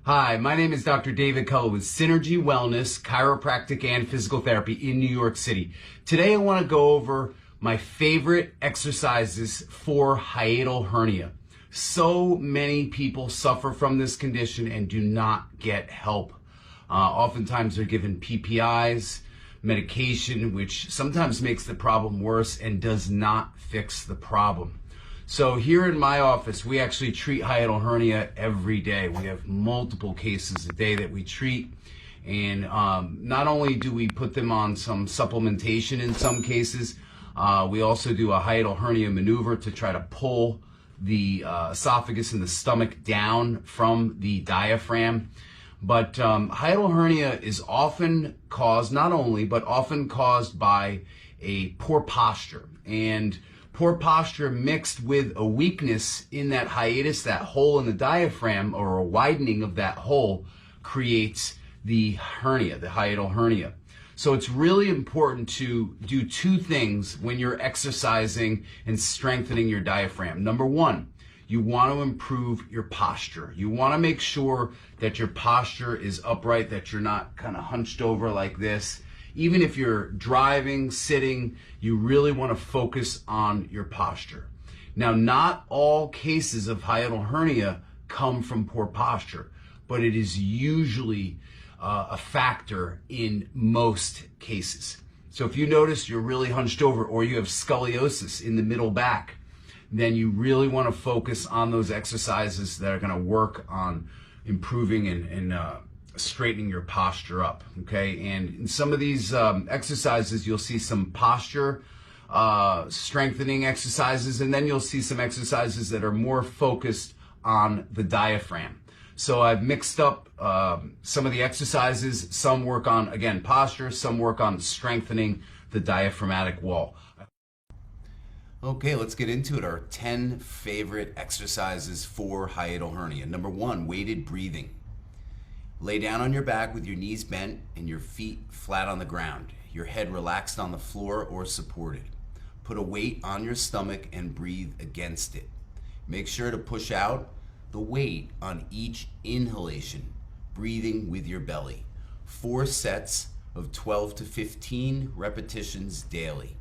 Hi, my name is Dr. David Cullen with Synergy Wellness, Chiropractic and Physical Therapy in New York City. Today I want to go over my favorite exercises for hiatal hernia. So many people suffer from this condition and do not get help. Oftentimes they're given PPIs, medication, which sometimes makes the problem worse and does not fix the problem. So here in my office, we actually treat hiatal hernia every day. We have multiple cases a day that we treat. And not only do we put them on some supplementation in some cases, we also do a hiatal hernia maneuver to try to pull the esophagus and the stomach down from the diaphragm. But hiatal hernia is often caused, not only, but often caused by a poor posture. And poor posture mixed with a weakness in that hiatus, that hole in the diaphragm, or a widening of that hole, creates the hernia, the hiatal hernia. So it's really important to do two things when you're exercising and strengthening your diaphragm. Number one, you want to improve your posture. You want to make sure that your posture is upright, that you're not kind of hunched over like this. Even if you're driving, sitting, you really want to focus on your posture. Now, not all cases of hiatal hernia come from poor posture, but it is usually a factor in most cases. So if you notice you're really hunched over or you have scoliosis in the middle back, then you really want to focus on those exercises that are going to work on improving and straightening your posture up, okay? And in some of these exercises, you'll see some posture strengthening exercises, and then you'll see some exercises that are more focused on the diaphragm. So I've mixed up some of the exercises. Some work on, again, posture, some work on strengthening the diaphragmatic wall. Okay, let's get into it. Our 10 favorite exercises for hiatal hernia. Number one, weighted breathing. Lay down on your back with your knees bent and your feet flat on the ground, your head relaxed on the floor or supported. Put a weight on your stomach and breathe against it. Make sure to push out the weight on each inhalation, breathing with your belly. 4 sets of 12 to 15 repetitions daily.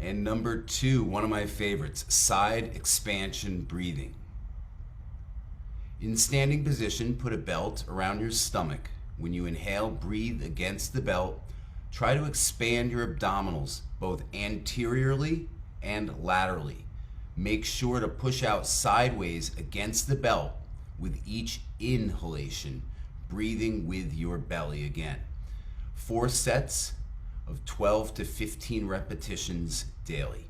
And number 2, one of my favorites, side expansion breathing. In standing position, put a belt around your stomach. When you inhale, breathe against the belt. Try to expand your abdominals, both anteriorly and laterally. Make sure to push out sideways against the belt with each inhalation, breathing with your belly again. 4 sets of 12 to 15 repetitions daily.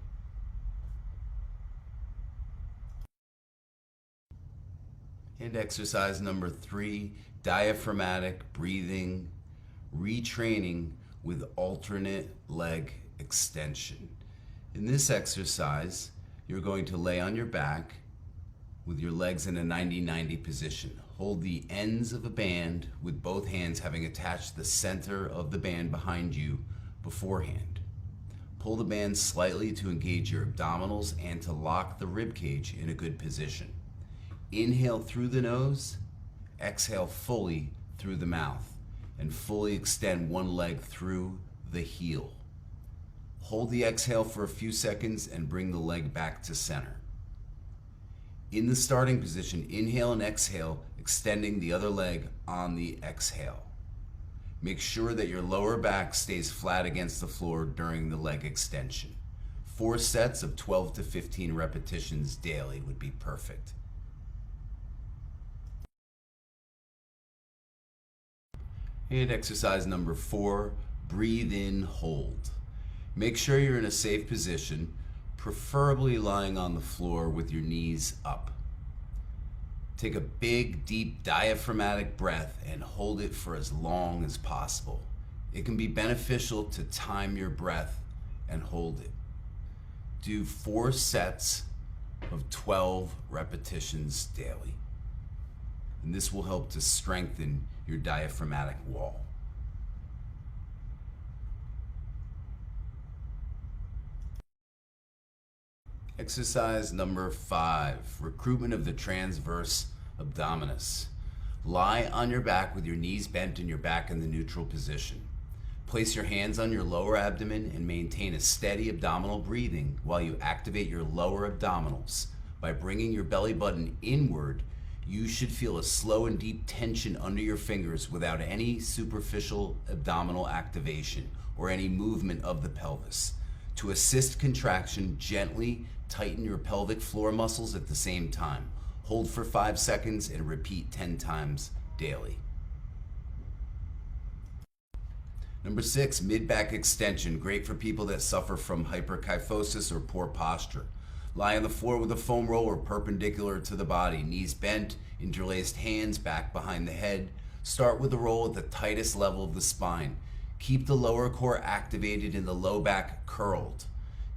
And exercise number 3, diaphragmatic breathing, retraining with alternate leg extension. In this exercise, you're going to lay on your back with your legs in a 90-90 position. Hold the ends of a band with both hands having attached the center of the band behind you beforehand. Pull the band slightly to engage your abdominals and to lock the rib cage in a good position. Inhale through the nose, exhale fully through the mouth, and fully extend one leg through the heel. Hold the exhale for a few seconds and bring the leg back to center. In the starting position, inhale and exhale, extending the other leg on the exhale. Make sure that your lower back stays flat against the floor during the leg extension. 4 sets of 12 to 15 repetitions daily would be perfect. And exercise number 4, breathe in, hold. Make sure you're in a safe position, preferably lying on the floor with your knees up. Take a big, deep diaphragmatic breath and hold it for as long as possible. It can be beneficial to time your breath and hold it. Do 4 sets of 12 repetitions daily. And this will help to strengthen your diaphragmatic wall. Exercise number 5, recruitment of the transverse abdominis. Lie on your back with your knees bent and your back in the neutral position. Place your hands on your lower abdomen and maintain a steady abdominal breathing while you activate your lower abdominals. By bringing your belly button inward, you should feel a slow and deep tension under your fingers without any superficial abdominal activation or any movement of the pelvis. To assist contraction, gently tighten your pelvic floor muscles at the same time. Hold for 5 seconds and repeat 10 times daily. Number 6, mid-back extension. Great for people that suffer from hyperkyphosis or poor posture. Lie on the floor with a foam roller perpendicular to the body, knees bent, interlaced hands back behind the head. Start with the roll at the tightest level of the spine. Keep the lower core activated and the low back curled.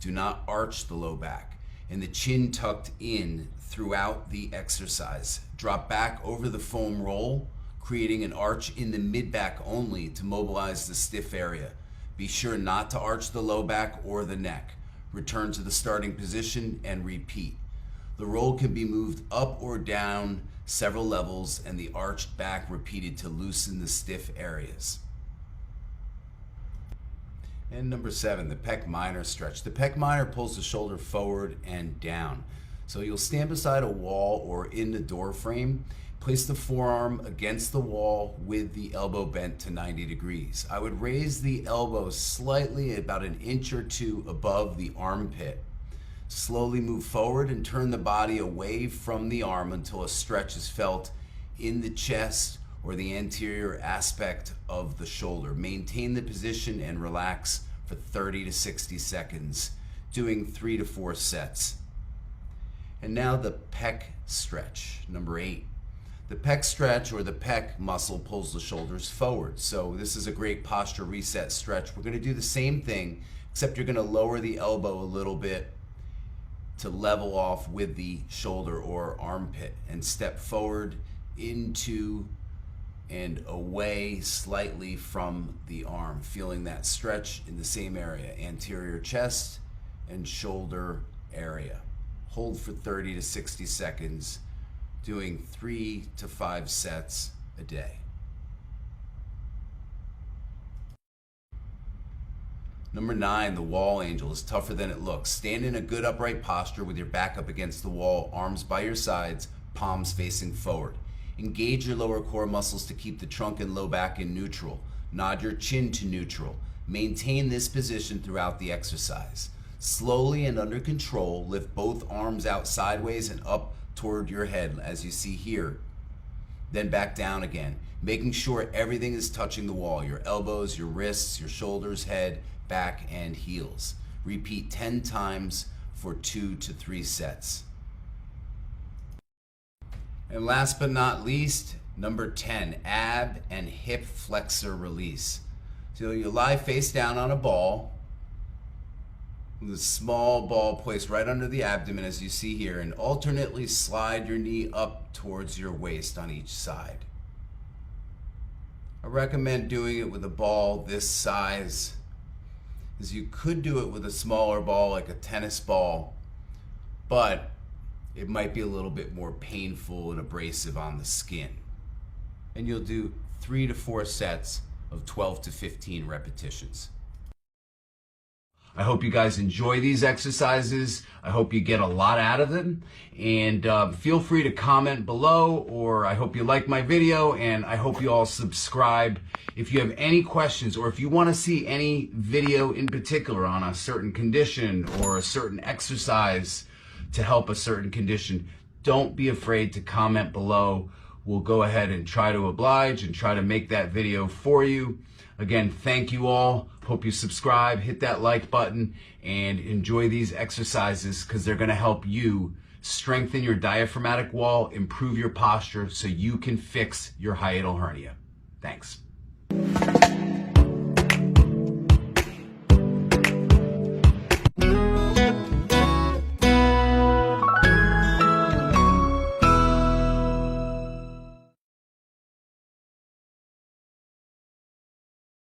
Do not arch the low back and the chin tucked in throughout the exercise. Drop back over the foam roll, creating an arch in the mid-back only to mobilize the stiff area. Be sure not to arch the low back or the neck. Return to the starting position and repeat. The roll can be moved up or down several levels and the arched back repeated to loosen the stiff areas. And number 7, the pec minor stretch. The pec minor pulls the shoulder forward and down. So you'll stand beside a wall or in the door frame. Place the forearm against the wall with the elbow bent to 90 degrees. I would raise the elbow slightly, about an inch or two above the armpit. Slowly move forward and turn the body away from the arm until a stretch is felt in the chest or the anterior aspect of the shoulder. Maintain the position and relax for 30 to 60 seconds, doing 3 to 4 sets. And now the pec stretch, number 8. The pec stretch or the pec muscle pulls the shoulders forward. So this is a great posture reset stretch. We're going to do the same thing, except you're going to lower the elbow a little bit to level off with the shoulder or armpit and step forward into and away slightly from the arm, feeling that stretch in the same area, anterior chest and shoulder area. Hold for 30 to 60 seconds, doing 3 to 5 sets a day. Number 9, the wall angel is tougher than it looks. Stand in a good upright posture with your back up against the wall, arms by your sides, palms facing forward. Engage your lower core muscles to keep the trunk and low back in neutral. Nod your chin to neutral. Maintain this position throughout the exercise. Slowly and under control, lift both arms out sideways and up toward your head, as you see here. Then back down again, making sure everything is touching the wall, your elbows, your wrists, your shoulders, head, back, and heels. Repeat 10 times for 2 to 3 sets. And last but not least, number 10, ab and hip flexor release. So you lie face down on a ball with a small ball placed right under the abdomen as you see here, and alternately slide your knee up towards your waist on each side. I recommend doing it with a ball this size, as you could do it with a smaller ball like a tennis ball, but it might be a little bit more painful and abrasive on the skin. And you'll do 3 to 4 sets of 12 to 15 repetitions. I hope you guys enjoy these exercises. I hope you get a lot out of them. And feel free to comment below, or I hope you like my video, and I hope you all subscribe. If you have any questions, or if you want to see any video in particular on a certain condition or a certain exercise to help a certain condition, don't be afraid to comment below. We'll go ahead and try to oblige and try to make that video for you. Again, thank you all. Hope you subscribe, hit that like button, and enjoy these exercises because they're going to help you strengthen your diaphragmatic wall, improve your posture so you can fix your hiatal hernia. Thanks.